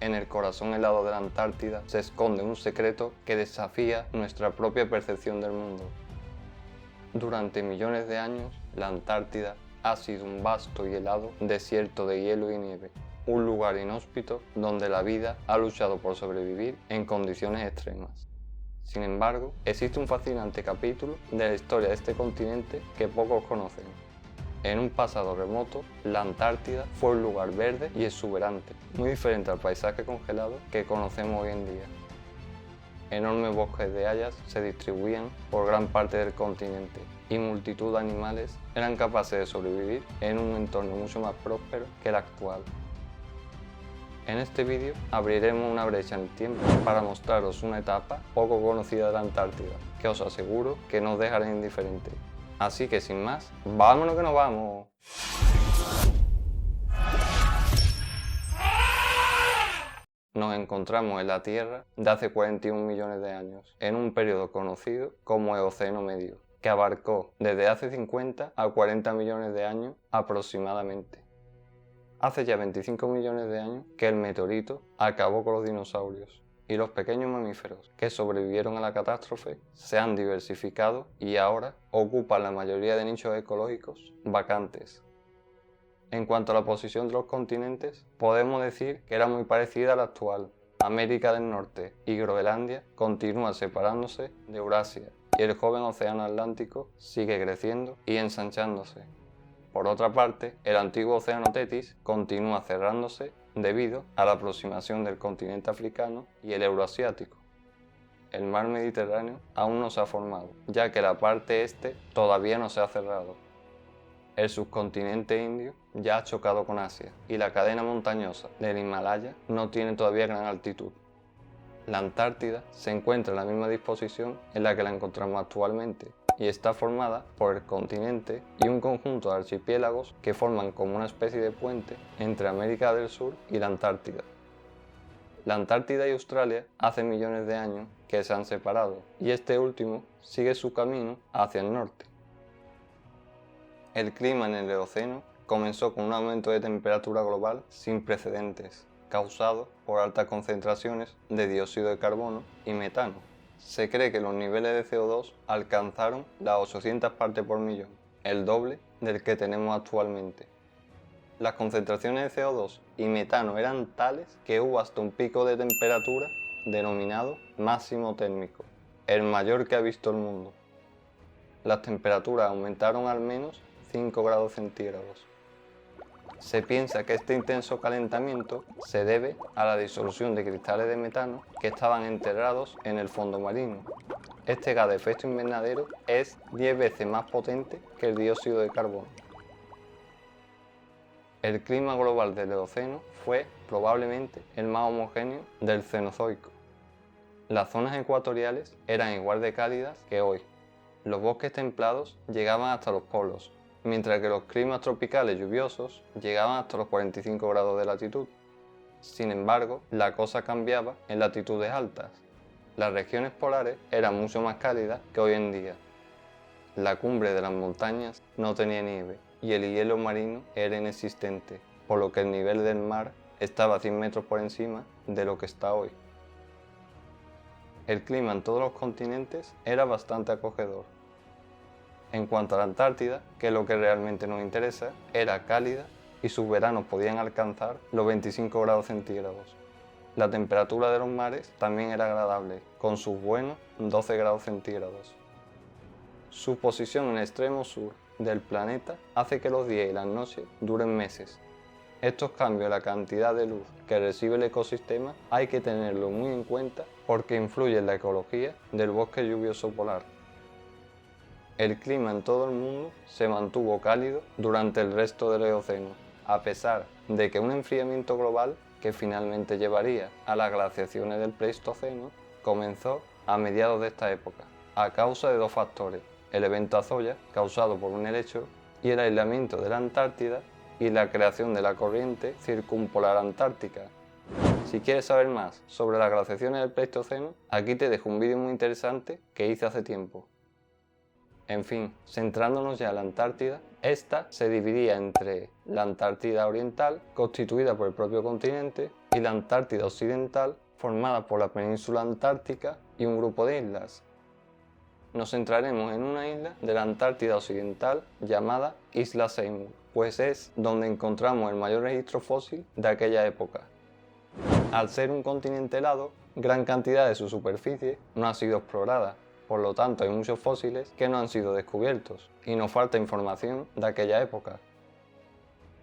En el corazón helado de la Antártida se esconde un secreto que desafía nuestra propia percepción del mundo. Durante millones de años, la Antártida ha sido un vasto y helado desierto de hielo y nieve, un lugar inhóspito donde la vida ha luchado por sobrevivir en condiciones extremas. Sin embargo, existe un fascinante capítulo de la historia de este continente que pocos conocen. En un pasado remoto, la Antártida fue un lugar verde y exuberante, muy diferente al paisaje congelado que conocemos hoy en día. Enormes bosques de hayas se distribuían por gran parte del continente y multitud de animales eran capaces de sobrevivir en un entorno mucho más próspero que el actual. En este vídeo abriremos una brecha en el tiempo para mostraros una etapa poco conocida de la Antártida, que os aseguro que no os dejará indiferente. Así que sin más, ¡vámonos que nos vamos! Nos encontramos en la Tierra de hace 41 millones de años, en un periodo conocido como Eoceno Medio, que abarcó desde hace 50 a 40 millones de años aproximadamente. Hace ya 25 millones de años que el meteorito acabó con los dinosaurios y los pequeños mamíferos que sobrevivieron a la catástrofe se han diversificado y ahora ocupan la mayoría de nichos ecológicos vacantes. En cuanto a la posición de los continentes, podemos decir que era muy parecida a la actual. América del Norte y Groenlandia continúan separándose de Eurasia y el joven océano Atlántico sigue creciendo y ensanchándose. Por otra parte, el antiguo océano Tetis continúa cerrándose debido a la aproximación del continente africano y el euroasiático. El mar Mediterráneo aún no se ha formado, ya que la parte este todavía no se ha cerrado. El subcontinente indio ya ha chocado con Asia y la cadena montañosa del Himalaya no tiene todavía gran altitud. La Antártida se encuentra en la misma disposición en la que la encontramos actualmente y está formada por el continente y un conjunto de archipiélagos que forman como una especie de puente entre América del Sur y la Antártida. La Antártida y Australia hace millones de años que se han separado y este último sigue su camino hacia el norte. El clima en el Eoceno comenzó con un aumento de temperatura global sin precedentes, causado por altas concentraciones de dióxido de carbono y metano. Se cree que los niveles de CO2 alcanzaron las 800 partes por millón, el doble del que tenemos actualmente. Las concentraciones de CO2 y metano eran tales que hubo hasta un pico de temperatura denominado máximo térmico, el mayor que ha visto el mundo. Las temperaturas aumentaron al menos 5 grados centígrados. Se piensa que este intenso calentamiento se debe a la disolución de cristales de metano que estaban enterrados en el fondo marino. Este gas de efecto invernadero es 10 veces más potente que el dióxido de carbono. El clima global del Eoceno fue probablemente el más homogéneo del Cenozoico. Las zonas ecuatoriales eran igual de cálidas que hoy. Los bosques templados llegaban hasta los polos, mientras que los climas tropicales lluviosos llegaban hasta los 45 grados de latitud. Sin embargo, la cosa cambiaba en latitudes altas. Las regiones polares eran mucho más cálidas que hoy en día. La cumbre de las montañas no tenía nieve y el hielo marino era inexistente, por lo que el nivel del mar estaba 100 metros por encima de lo que está hoy. El clima en todos los continentes era bastante acogedor. En cuanto a la Antártida, que es lo que realmente nos interesa, era cálida y sus veranos podían alcanzar los 25 grados centígrados. La temperatura de los mares también era agradable, con sus buenos 12 grados centígrados. Su posición en el extremo sur del planeta hace que los días y las noches duren meses. Estos cambios en la cantidad de luz que recibe el ecosistema hay que tenerlo muy en cuenta porque influye en la ecología del bosque lluvioso polar. El clima en todo el mundo se mantuvo cálido durante el resto del Eoceno, a pesar de que un enfriamiento global que finalmente llevaría a las glaciaciones del Pleistoceno comenzó a mediados de esta época, a causa de dos factores: el evento Azoya, causado por un helecho, y el aislamiento de la Antártida y la creación de la corriente circumpolar antártica. Si quieres saber más sobre las glaciaciones del Pleistoceno, aquí te dejo un vídeo muy interesante que hice hace tiempo. En fin, centrándonos ya en la Antártida, esta se dividía entre la Antártida Oriental, constituida por el propio continente, y la Antártida Occidental, formada por la península antártica y un grupo de islas. Nos centraremos en una isla de la Antártida Occidental llamada Isla Seymour, pues es donde encontramos el mayor registro fósil de aquella época. Al ser un continente helado, gran cantidad de su superficie no ha sido explorada, por lo tanto hay muchos fósiles que no han sido descubiertos y nos falta información de aquella época.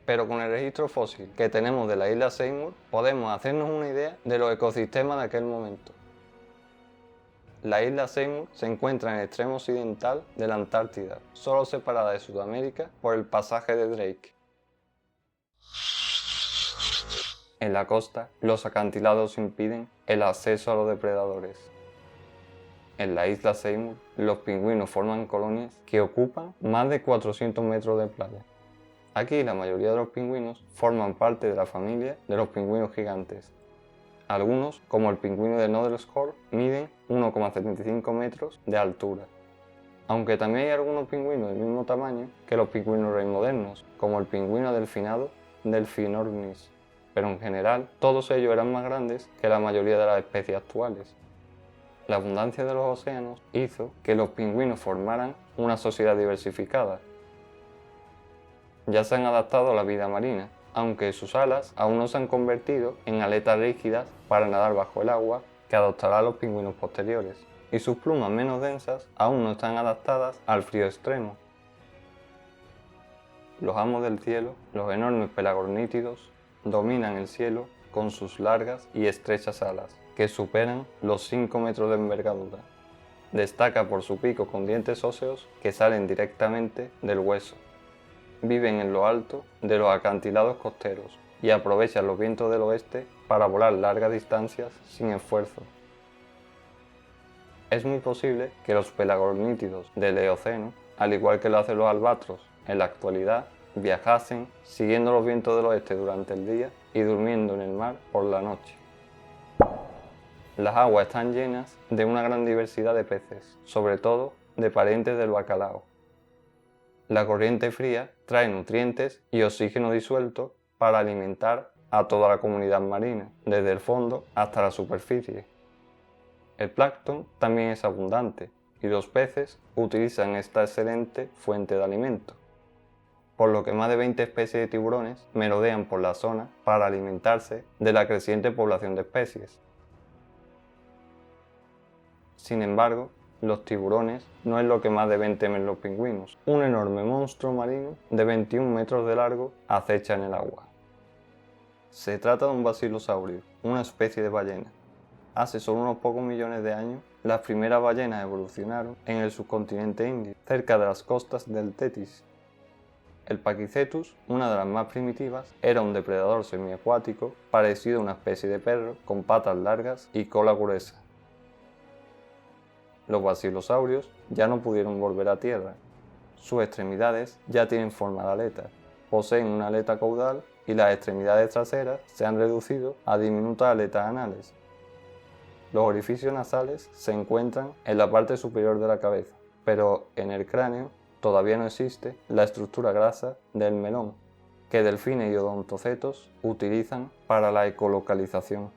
Pero con el registro fósil que tenemos de la isla Seymour podemos hacernos una idea de los ecosistemas de aquel momento. La isla Seymour se encuentra en el extremo occidental de la Antártida, solo separada de Sudamérica por el pasaje de Drake. En la costa, los acantilados impiden el acceso a los depredadores. En la isla Seymour, los pingüinos forman colonias que ocupan más de 400 metros de playa. Aquí la mayoría de los pingüinos forman parte de la familia de los pingüinos gigantes. Algunos, como el pingüino de Nodelskov, miden 1,75 metros de altura. Aunque también hay algunos pingüinos del mismo tamaño que los pingüinos rey modernos, como el pingüino delfinado Delphinornis, pero en general todos ellos eran más grandes que la mayoría de las especies actuales. La abundancia de los océanos hizo que los pingüinos formaran una sociedad diversificada. Ya se han adaptado a la vida marina, aunque sus alas aún no se han convertido en aletas rígidas para nadar bajo el agua que adoptarán los pingüinos posteriores, y sus plumas menos densas aún no están adaptadas al frío extremo. Los amos del cielo, los enormes pelagornítidos, dominan el cielo con sus largas y estrechas alas, que superan los 5 metros de envergadura. Destaca por su pico con dientes óseos que salen directamente del hueso. Viven en lo alto de los acantilados costeros y aprovechan los vientos del oeste para volar largas distancias sin esfuerzo. Es muy posible que los pelagornítidos del Eoceno, al igual que lo hacen los albatros en la actualidad, viajasen siguiendo los vientos del oeste durante el día y durmiendo en el mar por la noche. Las aguas están llenas de una gran diversidad de peces, sobre todo de parientes del bacalao. La corriente fría trae nutrientes y oxígeno disuelto para alimentar a toda la comunidad marina, desde el fondo hasta la superficie. El plancton también es abundante y los peces utilizan esta excelente fuente de alimento, por lo que más de 20 especies de tiburones merodean por la zona para alimentarse de la creciente población de especies. Sin embargo, los tiburones no es lo que más deben temer los pingüinos. Un enorme monstruo marino de 21 metros de largo acecha en el agua. Se trata de un basilosaurio, una especie de ballena. Hace solo unos pocos millones de años, las primeras ballenas evolucionaron en el subcontinente indio, cerca de las costas del Tetis. El Pachycetus, una de las más primitivas, era un depredador semiacuático parecido a una especie de perro con patas largas y cola gruesa. Los basilosaurios ya no pudieron volver a tierra. Sus extremidades ya tienen forma de aleta, poseen una aleta caudal y las extremidades traseras se han reducido a diminutas aletas anales. Los orificios nasales se encuentran en la parte superior de la cabeza, pero en el cráneo todavía no existe la estructura grasa del melón, que delfines y odontocetos utilizan para la ecolocalización.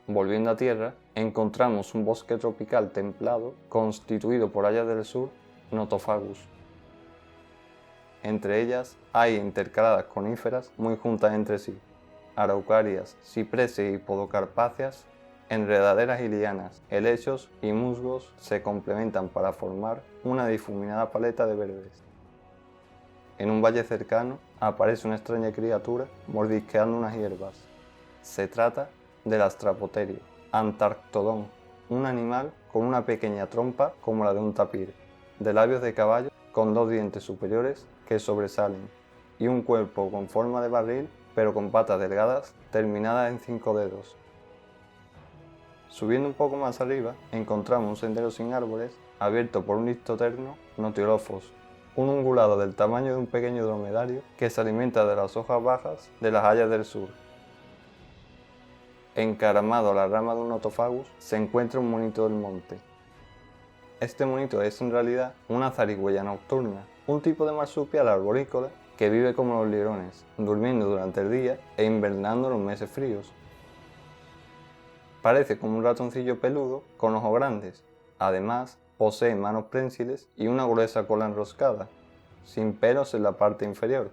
Volviendo a tierra, encontramos un bosque tropical templado constituido por hayas del sur Nothofagus. Entre ellas hay intercaladas coníferas muy juntas entre sí, araucarias, cipreses y podocarpáceas, enredaderas y lianas, helechos y musgos se complementan para formar una difuminada paleta de verdes. En un valle cercano aparece una extraña criatura mordisqueando unas hierbas. Se trata del Astrapoterio antarctodon, un animal con una pequeña trompa como la de un tapir, de labios de caballo con 2 dientes superiores que sobresalen y un cuerpo con forma de barril pero con patas delgadas terminadas en 5 dedos. Subiendo un poco más arriba encontramos un sendero sin árboles abierto por un Listoterno notilophos, un ungulado del tamaño de un pequeño dromedario que se alimenta de las hojas bajas de las hayas del sur. Encaramado a la rama de un Nothofagus se encuentra un monito del monte. Este monito es en realidad una zarigüeya nocturna, un tipo de marsupial arborícola que vive como los lirones, durmiendo durante el día e invernando en los meses fríos. Parece como un ratoncillo peludo con ojos grandes. Además, posee manos prensiles y una gruesa cola enroscada, sin pelos en la parte inferior.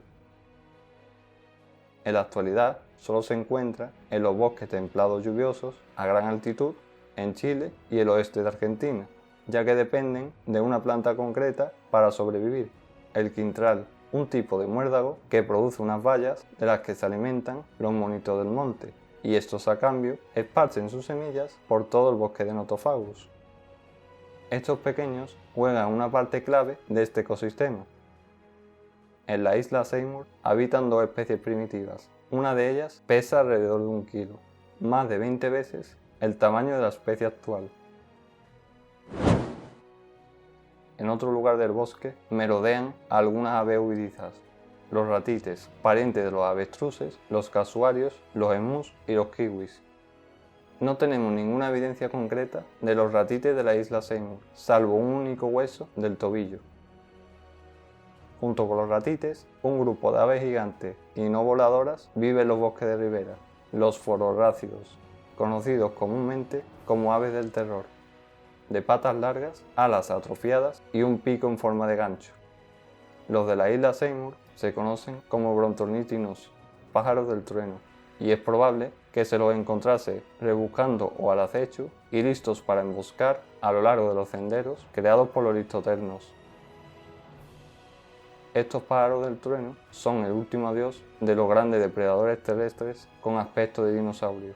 En la actualidad, solo se encuentra en los bosques templados lluviosos a gran altitud en Chile y el oeste de Argentina, ya que dependen de una planta concreta para sobrevivir, el quintral, un tipo de muérdago que produce unas bayas de las que se alimentan los monitos del monte, y estos a cambio esparcen sus semillas por todo el bosque de Nothofagus. Estos pequeños juegan una parte clave de este ecosistema. En la isla Seymour habitan dos especies primitivas. Una de ellas pesa alrededor de 1 kilo, más de 20 veces el tamaño de la especie actual. En otro lugar del bosque merodean algunas aves huidizas, los ratites, parientes de los avestruces, los casuarios, los emus y los kiwis. No tenemos ninguna evidencia concreta de los ratites de la isla Seymour, salvo un único hueso del tobillo. Junto con los ratites, un grupo de aves gigantes y no voladoras vive en los bosques de ribera, los fororrácidos, conocidos comúnmente como aves del terror, de patas largas, alas atrofiadas y un pico en forma de gancho. Los de la isla Seymour se conocen como brontornitinos, pájaros del trueno, y es probable que se los encontrase rebuscando o al acecho y listos para emboscar a lo largo de los senderos creados por los listoternos. Estos pájaros del trueno son el último adiós de los grandes depredadores terrestres con aspecto de dinosaurio.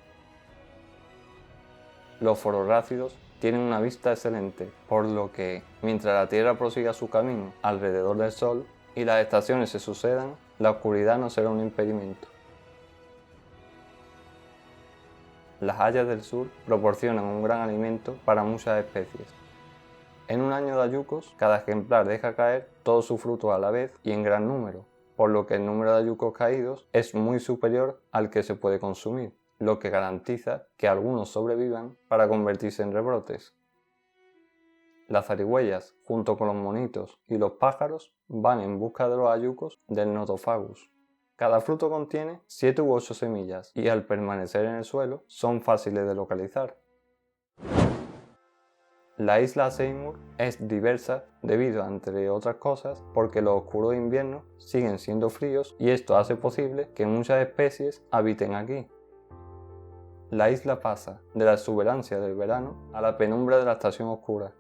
Los fororrácidos tienen una vista excelente, por lo que, mientras la Tierra prosiga su camino alrededor del Sol y las estaciones se sucedan, la oscuridad no será un impedimento. Las hayas del sur proporcionan un gran alimento para muchas especies. En un año de hayucos, cada ejemplar deja caer todos sus frutos a la vez y en gran número, por lo que el número de hayucos caídos es muy superior al que se puede consumir, lo que garantiza que algunos sobrevivan para convertirse en rebrotes. Las zarigüeyas, junto con los monitos y los pájaros, van en busca de los hayucos del Nothofagus. Cada fruto contiene 7 u 8 semillas y al permanecer en el suelo son fáciles de localizar. La isla Seymour es diversa debido, entre otras cosas, porque los oscuros inviernos siguen siendo fríos y esto hace posible que muchas especies habiten aquí. La isla pasa de la exuberancia del verano a la penumbra de la estación oscura.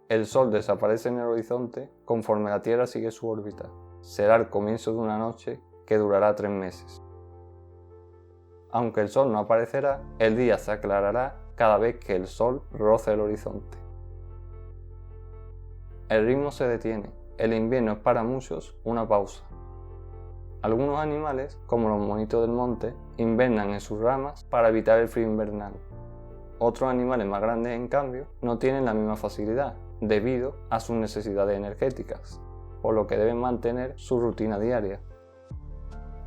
El sol desaparece en el horizonte conforme la Tierra sigue su órbita. Será el comienzo de una noche que durará 3 meses. Aunque el sol no aparecerá, el día se aclarará cada vez que el sol roce el horizonte. El ritmo se detiene. El invierno es para muchos una pausa. Algunos animales, como los monitos del monte, invernan en sus ramas para evitar el frío invernal. Otros animales más grandes, en cambio, no tienen la misma facilidad, debido a sus necesidades energéticas, por lo que deben mantener su rutina diaria.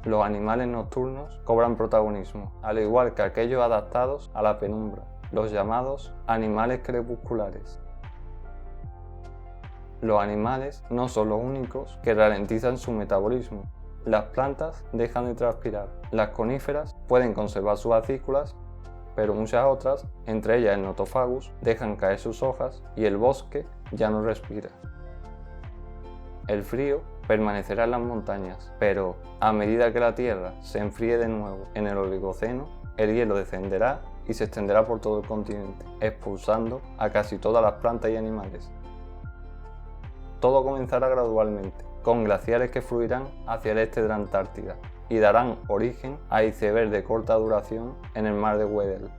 Los animales nocturnos cobran protagonismo, al igual que aquellos adaptados a la penumbra, los llamados animales crepusculares. Los animales no son los únicos que ralentizan su metabolismo. Las plantas dejan de transpirar, las coníferas pueden conservar sus acículas, pero muchas otras, entre ellas el Nothofagus, dejan caer sus hojas y el bosque ya no respira. El frío permanecerá en las montañas, pero a medida que la Tierra se enfríe de nuevo en el Oligoceno, el hielo descenderá y se extenderá por todo el continente, expulsando a casi todas las plantas y animales. Todo comenzará gradualmente, con glaciares que fluirán hacia el este de la Antártida y darán origen a icebergs de corta duración en el mar de Weddell.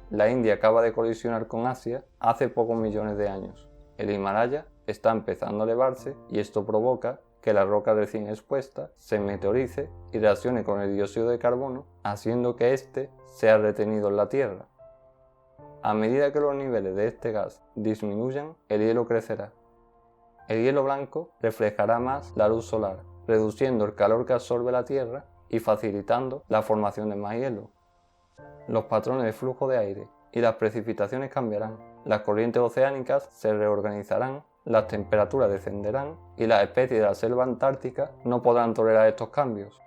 La India acaba de colisionar con Asia hace pocos millones de años. El Himalaya está empezando a elevarse y esto provoca que la roca recién expuesta se meteorice y reaccione con el dióxido de carbono, haciendo que éste sea retenido en la Tierra. A medida que los niveles de este gas disminuyan, el hielo crecerá. El hielo blanco reflejará más la luz solar, reduciendo el calor que absorbe la Tierra y facilitando la formación de más hielo. Los patrones de flujo de aire y las precipitaciones cambiarán, las corrientes oceánicas se reorganizarán, las temperaturas descenderán y las especies de la selva antártica no podrán tolerar estos cambios.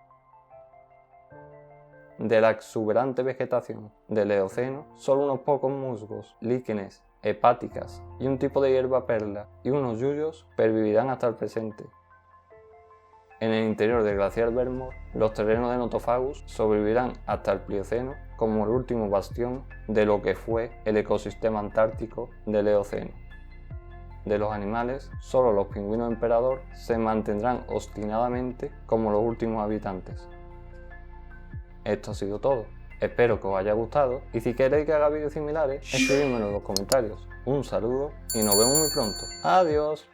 De la exuberante vegetación del Eoceno, solo unos pocos musgos, líquenes, hepáticas y un tipo de hierba perla y unos yuyos pervivirán hasta el presente. En el interior del glaciar Vermont, los terrenos de Nothofagus sobrevivirán hasta el Plioceno como el último bastión de lo que fue el ecosistema antártico del Eoceno. De los animales, solo los pingüinos emperador se mantendrán obstinadamente como los últimos habitantes. Esto ha sido todo. Espero que os haya gustado y si queréis que haga vídeos similares, escribidmelo en los comentarios. Un saludo y nos vemos muy pronto. ¡Adiós!